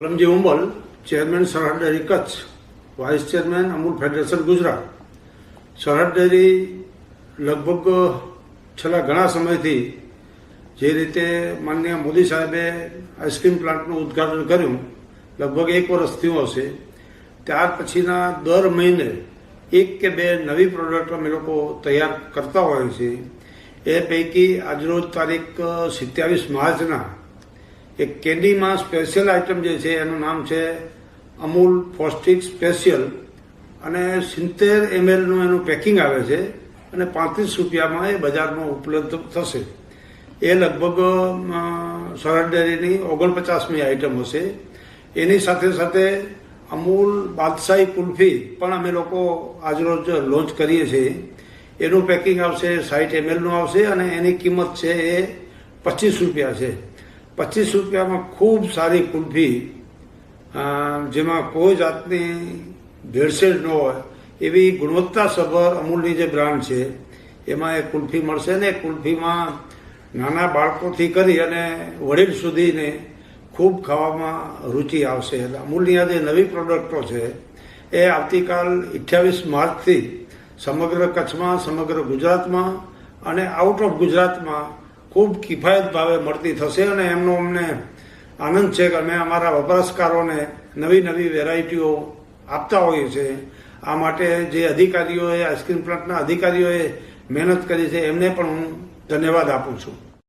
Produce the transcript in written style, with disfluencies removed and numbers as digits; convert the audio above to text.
પરમજી Umbal, chairman Sarhad dairy Kutch, vice chairman Amul federation Gujarat. Sarhad dairy લગભગ છેલ્લા ઘણા સમયથી જે રીતે માનનીય મોદી સાહેબે આઈસ્ક્રીમ પ્લાન્ટનું ઉદ્ઘાટન કર્યું, લગભગ 1 વર્ષ થયું હશે. ત્યાર પછીના દર મહિને 1 કે 2 નવી પ્રોડક્ટ અમે લોકો તૈયાર કરતા હોઈએ છીએ. એ પૈકી આજરોજ તારીખ 27 માર્ચના એક કેન્ડીમાં સ્પેશિયલ આઇટમ જે છે એનું નામ છે અમૂલ ફોસ્ટિક સ્પેશિયલ, અને 70 mlનું એનું પેકિંગ આવે છે અને 35 રૂપિયામાં એ બજારમાં ઉપલબ્ધ થશે. એ લગભગ સરહદ ડેરીની 49મી આઇટમ હશે. એની સાથે સાથે અમૂલ બાદશાહી કુલ્ફી પણ અમે લોકો આજરોજ લોન્ચ કરીએ છીએ. એનું પેકિંગ આવશે 60 mlનું આવશે અને એની કિંમત છે એ 25 રૂપિયા છે. 25 રૂપિયામાં ખૂબ સારી કુલ્ફી, જેમાં કોઈ જાતની ભેળસેળ ન હોય એવી ગુણવત્તાસભર અમૂલની જે બ્રાન્ડ છે એમાં એ કુલ્ફી મળશે ને. કુલ્ફીમાં નાના બાળકોથી કરી અને વડીલ સુધીને ખૂબ ખાવામાં રુચિ આવશે. એટલે અમૂલની આ જે નવી પ્રોડક્ટો છે એ આવતીકાલ 28 માર્ચથી સમગ્ર કચ્છમાં, સમગ્ર ગુજરાતમાં અને આઉટ ઓફ ગુજરાતમાં ખૂબ કિફાયત ભાવે મળતી થશે. અને એમનો અમને આનંદ છે કે અમે અમારા વપરાશકારોને નવી નવી વેરાયટીઓ આપતા હોઈએ છીએ. આ માટે જે અધિકારીઓએ, આઈસ્ક્રીમ પ્લાન્ટના અધિકારીઓએ મહેનત કરી છે એમને પણ હું ધન્યવાદ આપું છું.